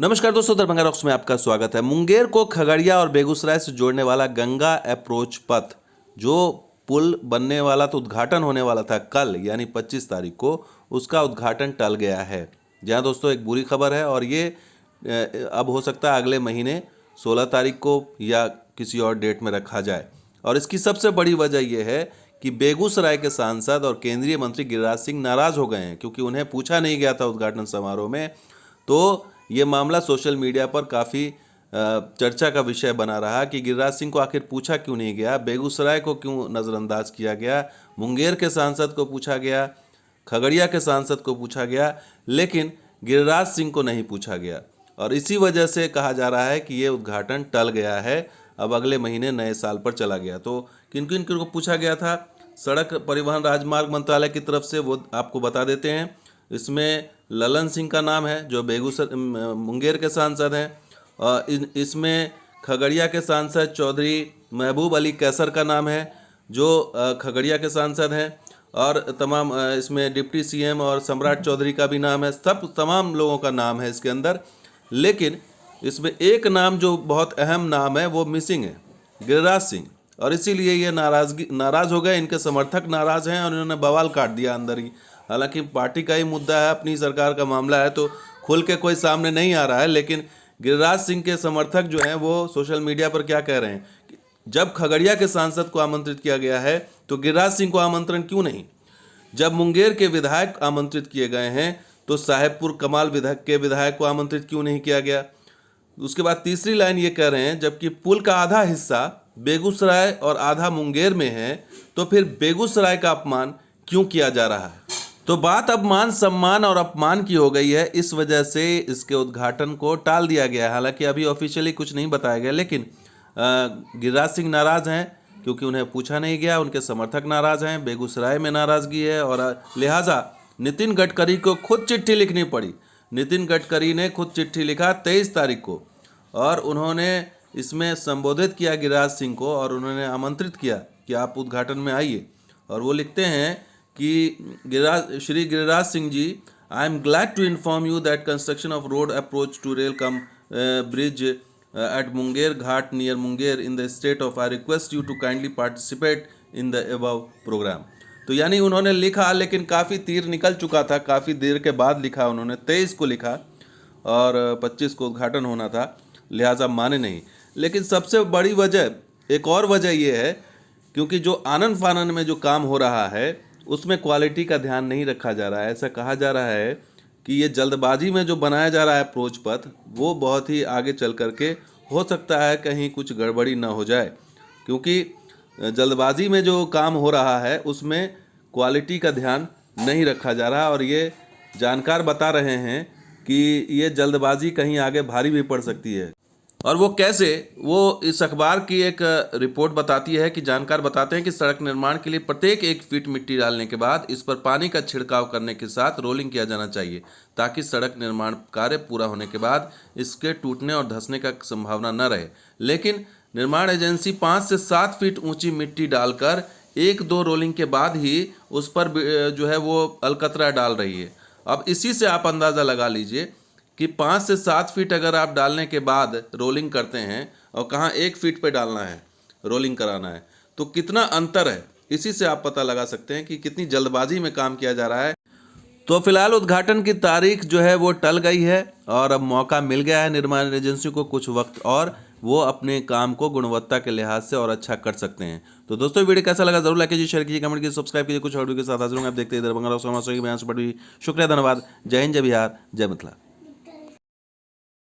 नमस्कार दोस्तों, दरभंगा रॉक्स में आपका स्वागत है। मुंगेर को खगड़िया और बेगूसराय से जोड़ने वाला गंगा अप्रोच पथ जो पुल बनने वाला तो उद्घाटन होने वाला था कल यानी 25 तारीख को, उसका उद्घाटन टल गया है। जहां दोस्तों एक बुरी खबर है और ये अब हो सकता है अगले महीने 16 तारीख को या किसी और डेट में रखा जाए। और इसकी सबसे बड़ी वजह यह है कि बेगूसराय के सांसद और केंद्रीय मंत्री गिरिराज सिंह नाराज हो गए हैं क्योंकि उन्हें पूछा नहीं गया था उद्घाटन समारोह में। तो ये मामला सोशल मीडिया पर काफ़ी चर्चा का विषय बना रहा कि गिरिराज सिंह को आखिर पूछा क्यों नहीं गया, बेगूसराय को क्यों नज़रअंदाज किया गया, मुंगेर के सांसद को पूछा गया, खगड़िया के सांसद को पूछा गया, लेकिन गिरिराज सिंह को नहीं पूछा गया। और इसी वजह से कहा जा रहा है कि ये उद्घाटन टल गया है, अब अगले महीने नए साल पर चला गया। तो किन किन को पूछा गया था, सड़क परिवहन राजमार्ग मंत्रालय की तरफ से, वो आपको बता देते हैं। इसमें ललन सिंह का नाम है जो मुंगेर के सांसद हैं। इसमें खगड़िया के सांसद चौधरी महबूब अली कैसर का नाम है जो खगड़िया के सांसद हैं। और तमाम इसमें डिप्टी सीएम और सम्राट चौधरी का भी नाम है। तमाम लोगों का नाम है इसके अंदर, लेकिन इसमें एक नाम जो बहुत अहम नाम है वो मिसिंग है, गिरिराज सिंह। और इसीलिए ये नाराज़ हो गए, इनके समर्थक नाराज़ हैं और इन्होंने बवाल काट दिया अंदर ही। हालांकि पार्टी का ही मुद्दा है, अपनी सरकार का मामला है, तो खुल के कोई सामने नहीं आ रहा है। लेकिन गिरिराज सिंह के समर्थक जो हैं वो सोशल मीडिया पर क्या कह रहे हैं कि जब खगड़िया के सांसद को आमंत्रित किया गया है तो गिरिराज सिंह को आमंत्रण क्यों नहीं? जब मुंगेर के विधायक आमंत्रित किए गए हैं तो साहेबपुर कमाल के विधायक को आमंत्रित क्यों नहीं किया गया? उसके बाद तीसरी लाइन ये कह रहे हैं जबकि पुल का आधा हिस्सा बेगूसराय और आधा मुंगेर में है तो फिर बेगूसराय का अपमान क्यों किया जा रहा है? तो बात अब मान सम्मान और अपमान की हो गई है। इस वजह से इसके उद्घाटन को टाल दिया गया है। हालांकि अभी ऑफिशियली कुछ नहीं बताया गया, लेकिन गिरिराज सिंह नाराज़ हैं क्योंकि उन्हें पूछा नहीं गया, उनके समर्थक नाराज़ हैं, बेगूसराय में नाराज़गी है और लिहाजा नितिन गडकरी को खुद चिट्ठी लिखनी पड़ी। नितिन गडकरी ने खुद चिट्ठी लिखा 23 तारीख को और उन्होंने इसमें संबोधित किया गिरिराज सिंह को और उन्होंने आमंत्रित किया कि आप उद्घाटन में आइए। और वो लिखते हैं कि Shri Giriraj Singh ji, I am glad to inform you that construction of road approach to rail cum bridge at Munger Ghat near Munger in the state of, I request you to kindly participate in the above programme. तो यानी उन्होंने लिखा, लेकिन काफ़ी तीर निकल चुका था, काफ़ी देर के बाद लिखा उन्होंने। 23 को लिखा और 25 को उद्घाटन होना था, लिहाजा माने नहीं। लेकिन सबसे बड़ी वजह, एक और वजह ये है क्योंकि जो आनन फानन में जो काम हो रहा है उसमें क्वालिटी का ध्यान नहीं रखा जा रहा है। ऐसा कहा जा रहा है कि ये जल्दबाजी में जो बनाया जा रहा है अप्रोच पथ, वो बहुत ही आगे चल करके हो सकता है कहीं कुछ गड़बड़ी ना हो जाए, क्योंकि जल्दबाजी में जो काम हो रहा है उसमें क्वालिटी का ध्यान नहीं रखा जा रहा। और ये जानकार बता रहे हैं कि ये जल्दबाजी कहीं आगे भारी भी पड़ सकती है। और वो कैसे, वो इस अखबार की एक रिपोर्ट बताती है कि जानकार बताते हैं कि सड़क निर्माण के लिए प्रत्येक 1 फीट मिट्टी डालने के बाद इस पर पानी का छिड़काव करने के साथ रोलिंग किया जाना चाहिए ताकि सड़क निर्माण कार्य पूरा होने के बाद इसके टूटने और धंसने का संभावना न रहे। लेकिन निर्माण एजेंसी 5 से 7 फीट ऊंची मिट्टी डालकर 1-2 रोलिंग के बाद ही उस पर जो है वो अलकतरा डाल रही है। अब इसी से आप अंदाज़ा लगा लीजिए कि 5 से 7 फीट अगर आप डालने के बाद रोलिंग करते हैं और कहाँ 1 फीट पे डालना है, रोलिंग कराना है, तो कितना अंतर है। इसी से आप पता लगा सकते हैं कि कितनी जल्दबाजी में काम किया जा रहा है। तो फिलहाल उद्घाटन की तारीख जो है वो टल गई है और अब मौका मिल गया है निर्माण एजेंसी को कुछ वक्त और, वो अपने काम को गुणवत्ता के लिहाज से और अच्छा कर सकते हैं। तो दोस्तों वीडियो कैसा लगा जरूर लाइक कीजिए, शेयर कीजिए, कमेंट कीजिए, सब्सक्राइब कीजिए। कुछ ऑडियो के साथ हाजिर होंगे, आप देखते हैं दरभंगा रॉक्स के बयान से। शुक्रिया, धन्यवाद। जय हिंद, जय बिहार, जय मिथिला।